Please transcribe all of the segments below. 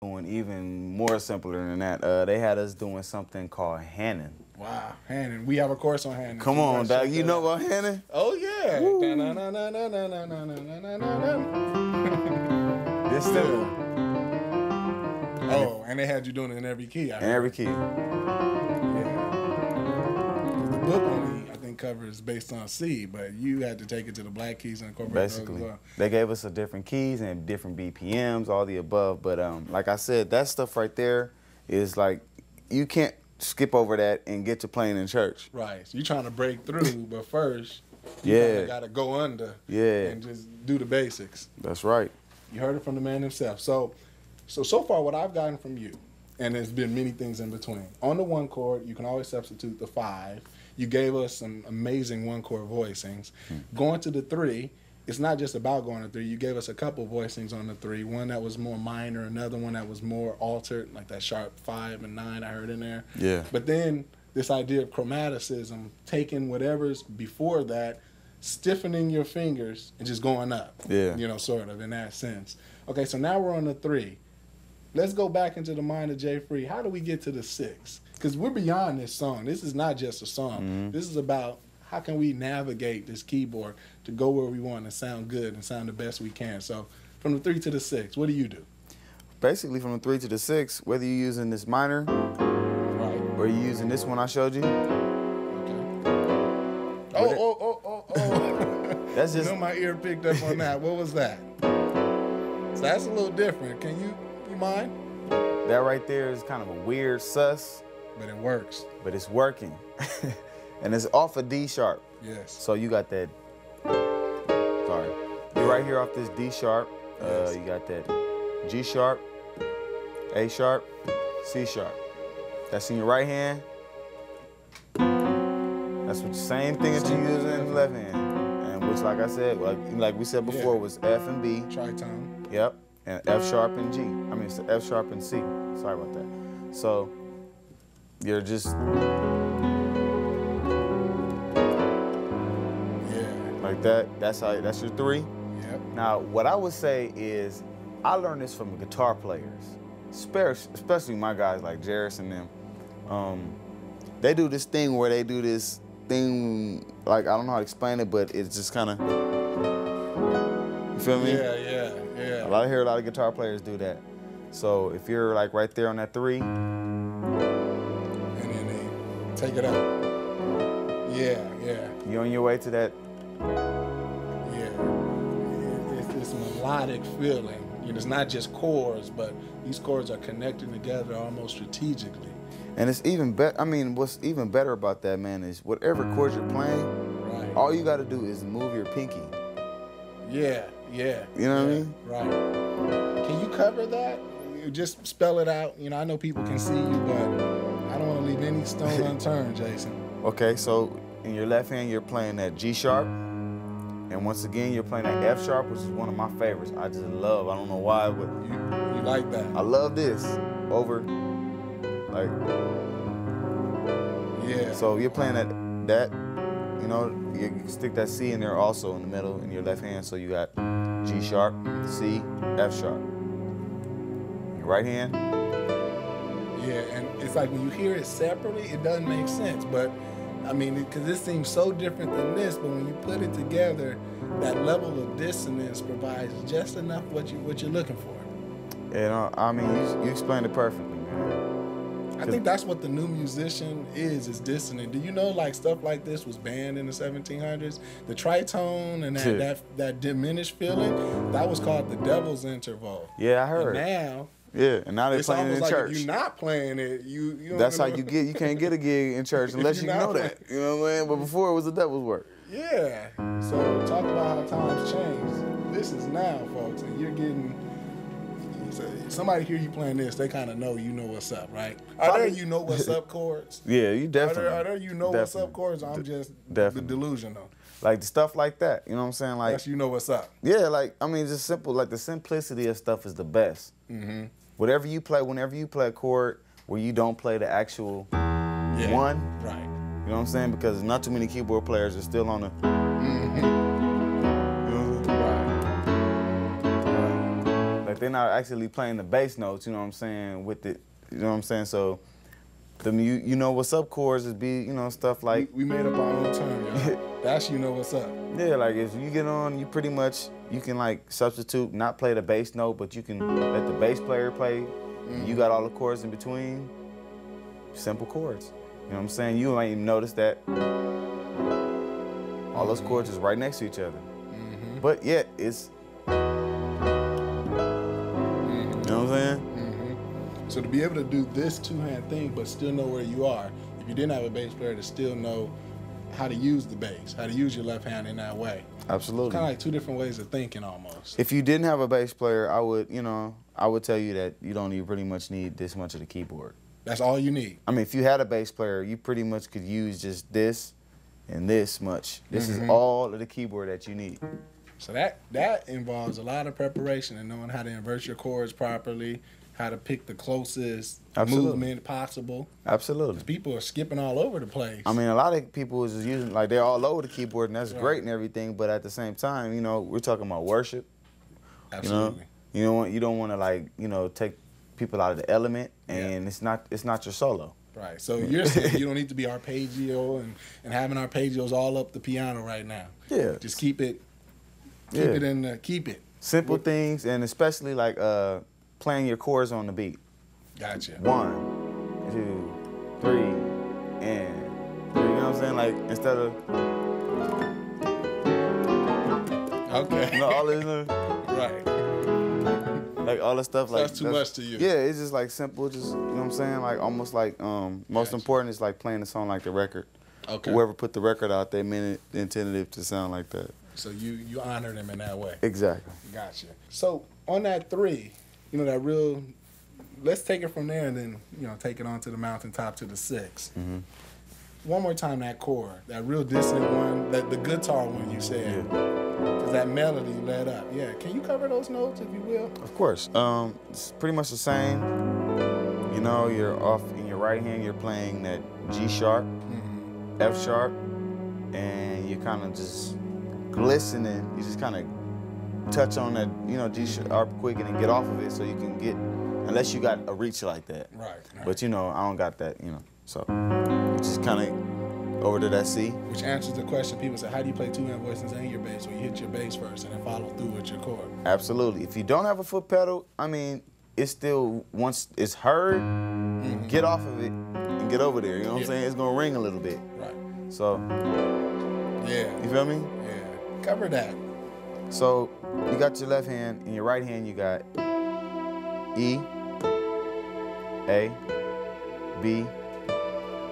doing even more simpler than that. They had us doing something called Hannon. Wow, Hannon. We have a course on Hannon. Come on, dog. You know about Hannon? Oh, yeah. This simple. Oh, and they had you doing it in every key. In every key. Yeah. The book only, I think, covers based on C, but you had to take it to the black keys and incorporate Basically, those as well. they gave us a different keys and different BPMs, all the above. But like I said, that stuff right there is like, you can't skip over that and get to playing in church. Right. So you're trying to break through, but first, you got to go under and just do the basics. That's right. You heard it from the man himself. So far, what I've gotten from you, and there's been many things in between. On the 1 chord, you can always substitute the 5. You gave us some amazing 1 chord voicings. Going to the 3, it's not just about going to 3. You gave us a couple voicings on the 3. One that was more minor, another one that was more altered, like that sharp 5 and 9 I heard in there. Yeah. But then this idea of chromaticism, taking whatever's before that, stiffening your fingers and just going up. Yeah. You know, sort of in that sense. Okay, so now we're on the 3. Let's go back into the mind of Jay Free. How do we get to the 6? Because we're beyond this song. This is not just a song. This is about how can we navigate this keyboard to go where we want and sound good and sound the best we can. So from the 3 to the 6, what do you do? Basically, from the 3 to the 6, whether you're using this minor, Right, or you're using this one I showed you. okay. Oh. That's just. You know, my ear picked up on that. What was that? So that's a little different. Can you mind? That right there is kind of a weird sus. But it works. But it's working. And it's off a D sharp. Yes. So you got that. Sorry. You're right here off this D sharp. Yes. You got that G sharp, A sharp, C sharp. That's in your right hand. That's the same thing that you use in the left hand. And which, like I said, like we said before, was F and B. Tritone. Yep. And F sharp and G. I mean, it's F sharp and C. Sorry about that. So you're just like that. That's your 3. Yep. Now, what I would say is, I learned this from guitar players, especially my guys like Jarris and them. They do this thing where they do this thing, like, I don't know how to explain it, but it's just kind of, you feel me? Yeah. I hear a lot of guitar players do that. So if you're like right there on that 3. And then they take it up. Yeah. You're on your way to that. Yeah. It's this melodic feeling. You know, it's not just chords, but these chords are connected together almost strategically. And it's even better. I mean, what's even better about that, man, is whatever chords you're playing, Right. all you got to do is move your pinky. Yeah. You know what I mean? Right. Can you cover that? You just spell it out. You know, I know people can see you, but I don't want to leave any stone unturned, Jason. Okay, so in your left hand, you're playing that G sharp. And once again, you're playing that F sharp, which is one of my favorites. I just love, I don't know why, but You like that? I love this over, like, Yeah. so you're playing that, you know, you can stick that C in there also in the middle in your left hand, so you got G sharp, C, F sharp. Your right hand. Yeah, and it's like when you hear it separately, it doesn't make sense. But, I mean, because this seems so different than this, but when you put it together, that level of dissonance provides just enough what you're looking for. You know, I mean, you explained it perfectly, man. I think that's what the new musician is dissonant. Do you know, like, stuff like this was banned in the 1700s? The tritone and that diminished feeling, that was called the devil's interval. Yeah, I heard. And now they're playing it in like church. If you're not playing it, you don't That's know. how you can't get a gig in church unless you know that. You know what I'm saying? But before it was the devil's work. Yeah. So talk about how times changed. This is now, folks, and you're getting. Somebody hear you playing this, they kind of know you know what's up, right? Are there you know what's up chords? Yeah, you definitely. Are there you know what's up chords? I'm just delusional. Like the stuff like that, you know what I'm saying? Like that's you know what's up. Yeah, like I mean, just simple. Like the simplicity of stuff is the best. Whatever you play, whenever you play a chord where you don't play the actual one, right? You know what I'm saying? Because not too many keyboard players are still on the. Like they're not actually playing the bass notes, you know what I'm saying, with it, you know what I'm saying? So, them you know what's up chords would be, you know, stuff like... We made up our own term, y'all. That's you know what's up. Yeah, like if you get on, you pretty much, you can like substitute, not play the bass note, but you can let the bass player play. You got all the chords in between. Simple chords. You know what I'm saying? You might even notice that all those chords is right next to each other. But yet, it's... You know what I'm saying? So to be able to do this two-hand thing, but still know where you are, if you didn't have a bass player, to still know how to use the bass, how to use your left hand in that way. Absolutely. It's kind of like two different ways of thinking almost. If you didn't have a bass player, I would, you know, I would tell you that you don't even pretty much need this much of the keyboard. That's all you need. I mean, if you had a bass player, you pretty much could use just this and this much. This is all of the keyboard that you need. So that involves a lot of preparation and knowing how to invert your chords properly, how to pick the closest movement possible. Absolutely. People are skipping all over the place. I mean, a lot of people is just using, like, they're all over the keyboard, and that's great and everything, but at the same time, you know, we're talking about worship. Absolutely. You know, you don't want to, like, you know, take people out of the element, and it's not your solo. Right. So you're saying you don't need to be arpeggio and having arpeggios all up the piano right now. Yeah. Just keep it keep it. Simple things, and especially like playing your chords on the beat. Gotcha. 1, 2, 3, and 3. You know what I'm saying? Like, instead of... Okay. You know, all this... Right. Like, all the stuff, So like... that's too much to you. Yeah, it's just, like, simple, just, you know what I'm saying? Like, almost like, most important is, like, playing the song like the record. Okay. Whoever put the record out, they meant it, intended it to sound like that. So you honor them in that way. Exactly. Gotcha. So on that 3, you know, that real... Let's take it from there and then, you know, take it on to the mountaintop to the 6. One more time, that chord, that real dissonant one, the guitar one you said. Because that melody led up. Yeah. Can you cover those notes, if you will? Of course. It's pretty much the same. You know, you're off in your right hand, you're playing that G sharp, F sharp, and you're kind of just glistening. You just kind of touch on that, you know, G sharp quick and then get off of it so you can get, unless you got a reach like that. Right. But, you know, I don't got that, you know. So, just kind of over to that C. Which answers the question people say, how do you play two-hand voices and your bass? Well, you hit your bass first and then follow through with your chord. Absolutely. If you don't have a foot pedal, I mean, it's still, once it's heard, get off of it and get over there. You know what I'm saying? It's going to ring a little bit. Right. So, yeah. You feel me? Yeah. Cover that. So, you got your left hand. In your right hand, you got E, A, B,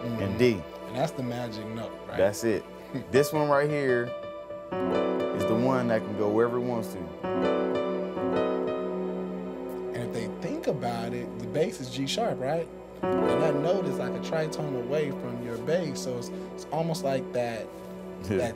and D. And that's the magic note, right? That's it. This one right here is the one that can go wherever it wants to. And if they think about it, the bass is G sharp, right? And that note is like a tritone away from your bass, so it's almost like that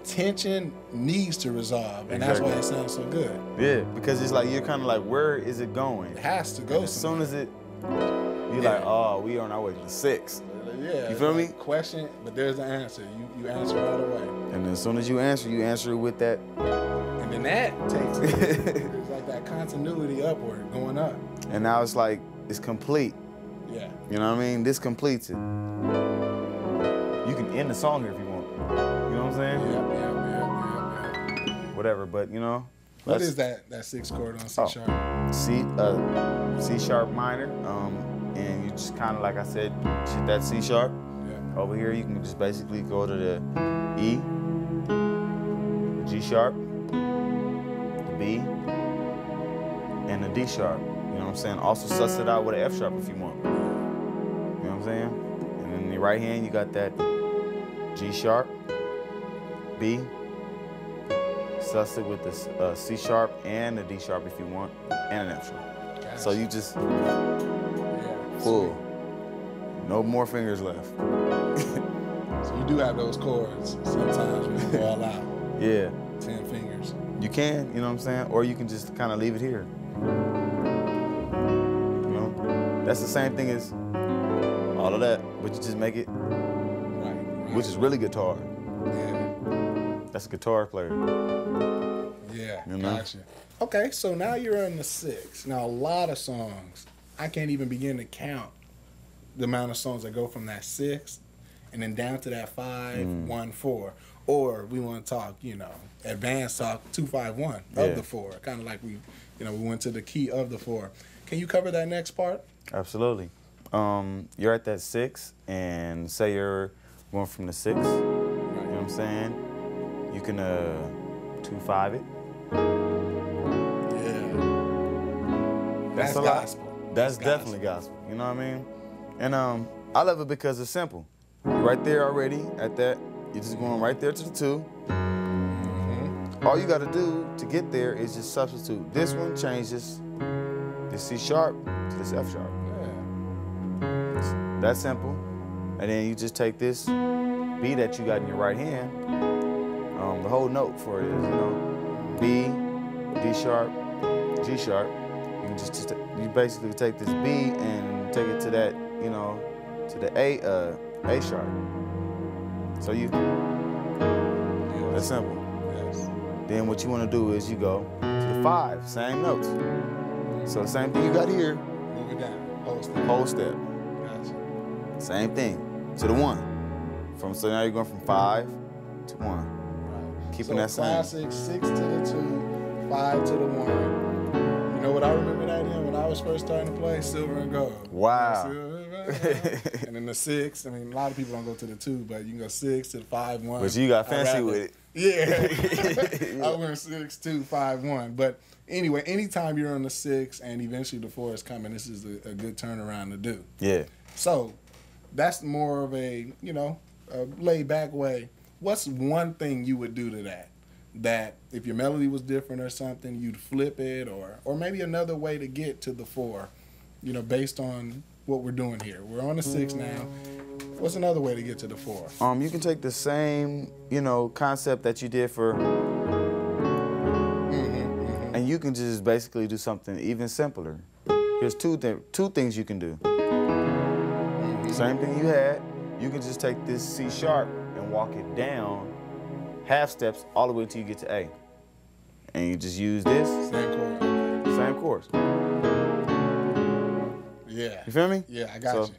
tension needs to resolve, and that's why it sounds so good. Yeah, because it's like you're kind of like, where is it going? It has to go. As soon as it, you're like, oh, we on our way to the 6. Yeah, you feel me? Question, but there's the answer. You answer right away. And then as soon as you answer it with that. And then that takes it. It's like that continuity upward, going up. And now it's like, it's complete. Yeah. You know what I mean? This completes it. You can end the song here if you want. You know what I'm saying? Yeah. Whatever, but you know. What is that 6th chord on C sharp? C sharp minor. And you just kind of, like I said, hit that C sharp. Yeah. Over here, you can just basically go to the E, the G sharp, the B, and the D sharp. You know what I'm saying? Also suss it out with an F sharp if you want. You know what I'm saying? And in the right hand, you got that G sharp, B, suss it with the C sharp and the D sharp if you want, and an F sharp. Gotcha. So you just full. No more fingers left. So you do have those chords sometimes when you go all out. Yeah. 10 fingers. You can, you know what I'm saying? Or you can just kind of leave it here. You know? That's the same thing as all of that, but you just make it, Right. which is really guitar. Yeah. That's a guitar player. Yeah, You know? gotcha. Okay, so now you're on the 6. Now, a lot of songs, I can't even begin to count the amount of songs that go from that 6 and then down to that 5, 1, 4. Or we want to talk, you know, advanced talk 2, 5, 1 of the 4. Kind of like we went to the key of the 4. Can you cover that next part? Absolutely. You're at that 6, and say you're going from the 6. You know what I'm saying? You can 2-5 it. Yeah. That's gospel. That's definitely gospel. You know what I mean? And I love it because it's simple. You're right there already at that. You're just going right there to the 2. All you got to do to get there is just substitute. This one changes this C sharp to this F sharp. Yeah. That's simple. And then you just take this B that you got in your right hand. The whole note for it is, you know, B, D sharp, G sharp. You can just you basically take this B and take it to that, you know, to the A sharp. So that's simple. Yes. Then what you want to do is you go to the 5, same notes. So the same thing you got here. Move it down. Whole step. Whole step. Gotcha. Same thing to the 1. So now you're going from 5 to 1. Right. Keeping that same. Classic 6 to the 2, 5 to the 1. You know what I remember that in when I was first starting to play? Silver and gold. Wow. And then the 6, I mean, a lot of people don't go to the 2, but you can go 6 to the 5, 1. But you got fancy with it. Yeah. I went 6, 2, 5, 1. But anyway, anytime you're on the 6 and eventually the 4 is coming, this is a good turnaround to do. Yeah. So that's more of a, you know, a laid back way. What's one thing you would do to that? That if your melody was different or something, you'd flip it, or maybe another way to get to the 4, you know, based on what we're doing here. We're on the 6 now. What's another way to get to the 4? You can take the same, you know, concept that you did for, and you can just basically do something even simpler. Here's two things you can do. Same thing you had. You can just take this C sharp and walk it down half steps all the way until you get to A. And you just use this. Same chord. Same chords. Yeah. You feel me? Yeah, I got you.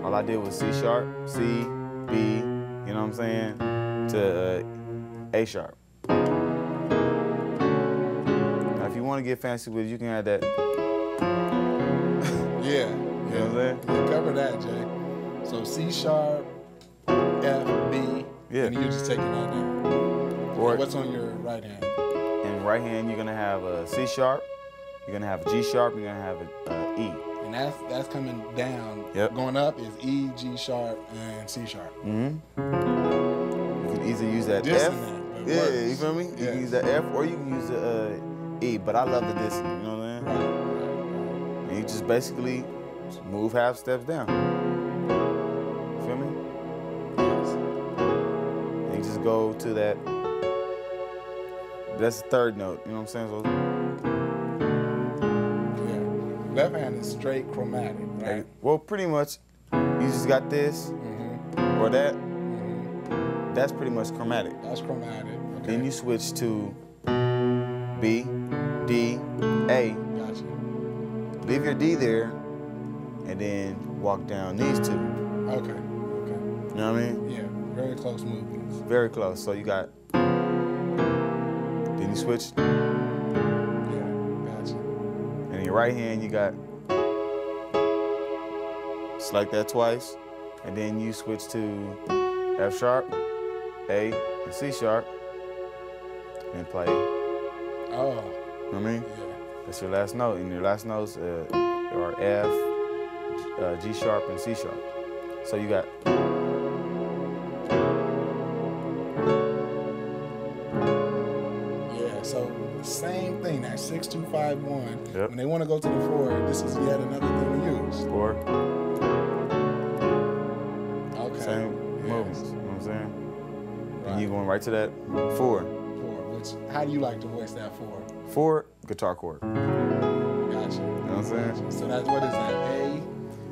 All I did was C sharp, C, B, you know what I'm saying, to A sharp. Now, if you want to get fancy with it, you can add that. Yeah. You know what I'm saying? Yeah, cover that, Jay. So C sharp, F, B, and you're just taking that down. Or what's on your right hand? In right hand, you're gonna have a C sharp, you're gonna have a G sharp, you're gonna have a E. And that's coming down. Yep. Going up is E, G sharp, and C sharp. You can either use that Dissonant, F. Yeah, you feel me? You can use that F, or you can use the E. But I love the dissonant. You know what I'm saying? Right. And you just basically move half steps down. You feel me? Yes. And you just go to that. That's the 3rd note. You know what I'm saying? So, left hand is straight chromatic, right? Well, pretty much, you just got this or that. That's pretty much chromatic. That's chromatic. Okay. Then you switch to B, D, A. Gotcha. Leave your D there, and then walk down these 2. Okay. You know what I mean? Yeah, very close movements. Very close. So you got. Then you switch. In your right hand, you got select that twice, and then you switch to F sharp, A, and C sharp, and play. Oh. You know what I mean? Yeah. That's your last note, and your last notes are F, G sharp, and C sharp. So you got. Yeah. So same thing. That 6, 2, 5, 1. Yep. When they want to go to the 4, this is yet another thing to use. 4. Okay. Same movements. You know what I'm saying? Right. And you going right to that 4. 4. Which, how do you like to voice that 4? 4, guitar chord. Gotcha. You know what I'm saying? Gotcha. So that's what is that? A,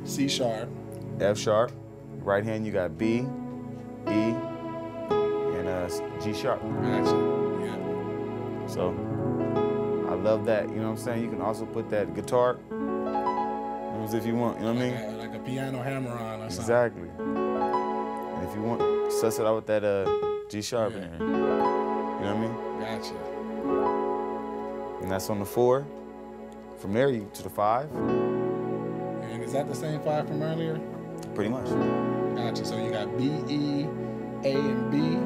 C sharp, F sharp. Right hand, you got B, E, and G sharp. Gotcha. Yeah. So love that. You know what I'm saying? You can also put that guitar as if you want. You know what I mean? Like a piano hammer-on or something. Exactly. And if you want, suss it out with that G sharp in there. You know what I mean? Gotcha. And that's on the 4. From there, you to the 5. And is that the same 5 from earlier? Pretty much. Gotcha. So you got B, E, A, and B.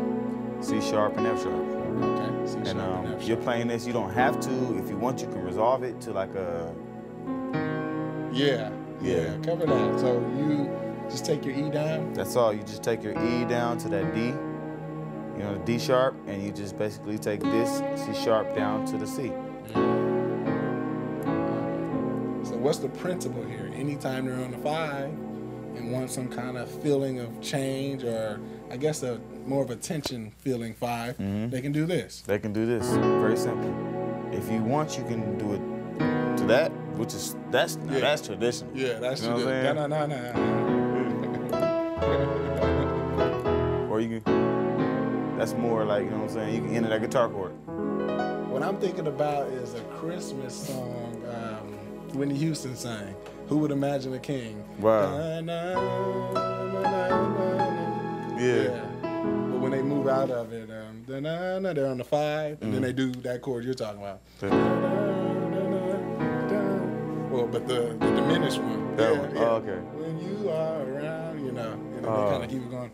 C sharp and F sharp. Okay. C sharp and F sharp. You're playing this. You don't have to. If you want, you can resolve it to like a. Yeah. Cover that. So you just take your E down. That's all. You just take your E down to that D. You know, the D sharp, and you just basically take this C sharp down to the C. So what's the principle here? Anytime they're on the 5 and want some kind of feeling of change, or I guess more of a tension feeling 5, they can do this. They can do this. Very simple. If you want, you can do it to that, which is that's traditional. Yeah, that's you know traditional. No. Or you can. That's more like, you know what I'm saying. You can enter that guitar chord. What I'm thinking about is a Christmas song Whitney Houston sang. Who would imagine a king? Wow. Yeah. But when they move out of it, they're on the 5, and then they do that chord you're talking about. Well, but the diminished one. That one. Oh, okay. When you are around, you know, and they kind of keep it going.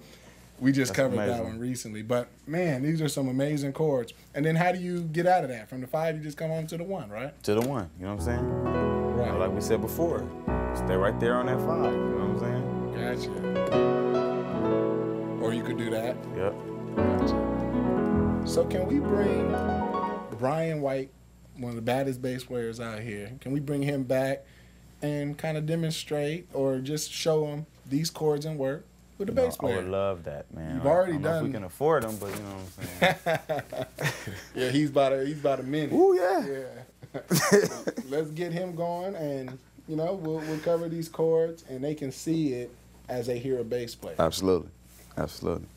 We just covered that one recently. But, man, these are some amazing chords. And then how do you get out of that? From the 5, you just come on to the 1, right? To the 1, you know what I'm saying? Right. Like we said before, stay right there on that 5, you know what I'm saying? Gotcha. Or you could do that. Yep. Gotcha. So can we bring Brian White, one of the baddest bass players out here, can we bring him back and kind of demonstrate or just show him these chords and work with the bass player? I would love that, man. You've already I don't know done. if we can afford them, but you know what I'm saying. Yeah, he's about a minute. Ooh, yeah. Yeah. Let's get him going, and you know we'll cover these chords, and they can see it as they hear a bass player. Absolutely. Absolutely.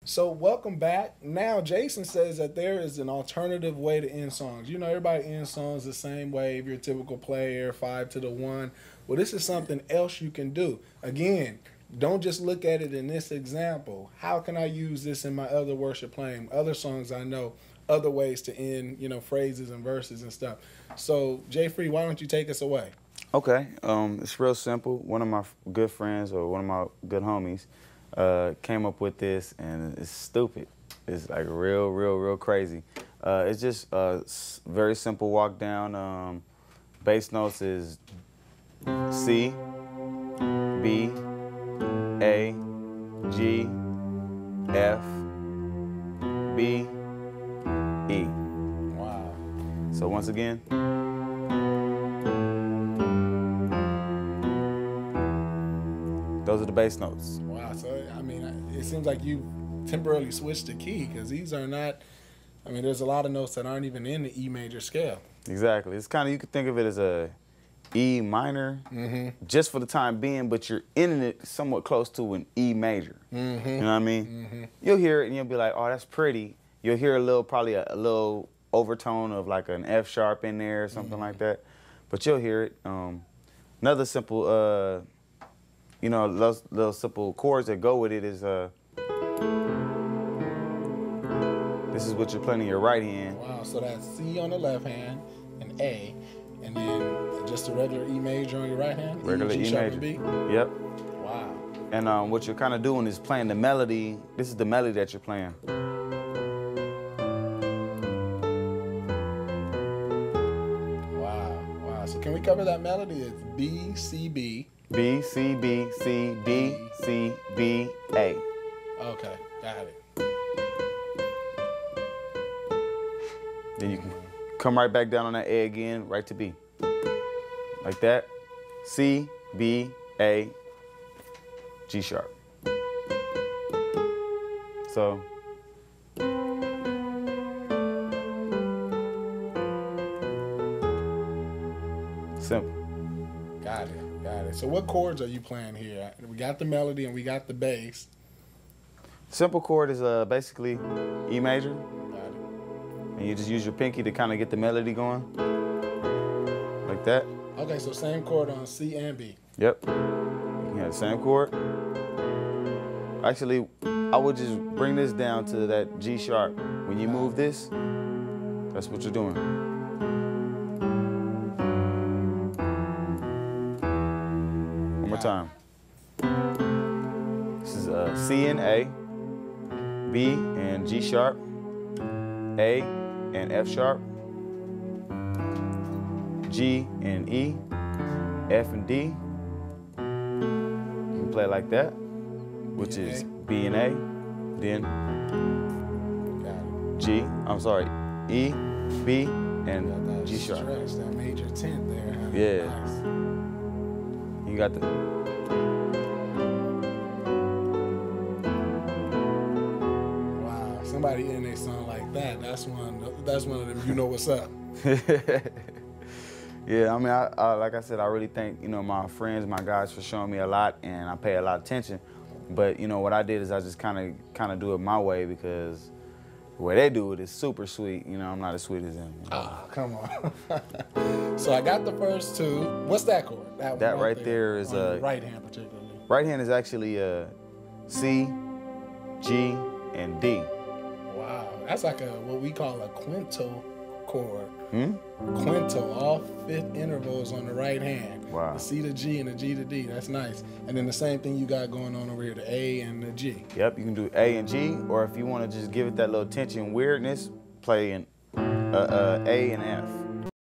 So welcome back. Now Jason says that there is an alternative way to end songs. You know, everybody ends songs the same way. If you're a typical player, 5 to the 1. Well, this is something else you can do. Again, don't just look at it in this example. How can I use this in my other worship playing, other songs I know, other ways to end, you know, phrases and verses and stuff. So Jay Free, why don't you take us away? Okay, it's real simple. One of my good friends, or one of my good homies, came up with this, and it's stupid. It's like real crazy. It's just a very simple walk down. Bass notes is C, B, A, G, F, B, E. Wow. So once again. Those are the bass notes. Wow. So, I mean, it seems like you temporarily switched the key, because these are not, I mean, there's a lot of notes that aren't even in the E major scale. Exactly. It's kind of, you could think of it as a E minor, just for the time being, but you're ending it somewhat close to an E major. You know what I mean? You'll hear it and you'll be like, oh, that's pretty. You'll hear probably a little overtone of like an F sharp in there or something like that. But you'll hear it. Another simple, you know, those little simple chords that go with it is, this is what you're playing in your right hand. Wow, so that's C on the left hand, and A, and then just a regular E major on your right hand? Regular E major. B? Yep. Wow. And what you're kind of doing is playing the melody. This is the melody that you're playing. Wow, wow. So can we cover that melody? It's B, C, B. B, C, B, C, B, C, B, A. Okay, got it. Then you can come right back down on that A again, right to B. Like that. C, B, A, G sharp. So. Simple. Got it, got it. So what chords are you playing here? We got the melody and we got the bass. Simple chord is basically E major. Got it. And you just use your pinky to kind of get the melody going. Like that. Okay, so same chord on C and B. Yep. You have the same chord. Actually, I would just bring this down to that G sharp. When you move this, that's what you're doing. One more time. This is C and A, B and G sharp, A and F sharp, G and E, F and D. You can play it like that, which is B and A, then G, I'm sorry, E, B, and G sharp. Stretch, that major 10th there. Huh? Yeah. Nice. You got the. Wow, somebody in a song like that, that's one of them, you know what's up. Yeah, I mean, I like I said, I really thank, you know, my friends, my guys for showing me a lot, and I pay a lot of attention. But, you know, what I did is I just kind of do it my way, because the way they do it is super sweet. You know, I'm not as sweet as them. You know? Oh, come on. So I got the first two. What's that chord? That right there is the right hand particularly. Right hand is actually C, G, and D. Wow, that's like what we call a quinto chord. Hmm? Quinto, all fifth intervals on the right hand. Wow. The C to G and the G to D. That's nice. And then the same thing you got going on over here, the A and the G. Yep, you can do A and G, or if you want to just give it that little tension weirdness, play in A and F.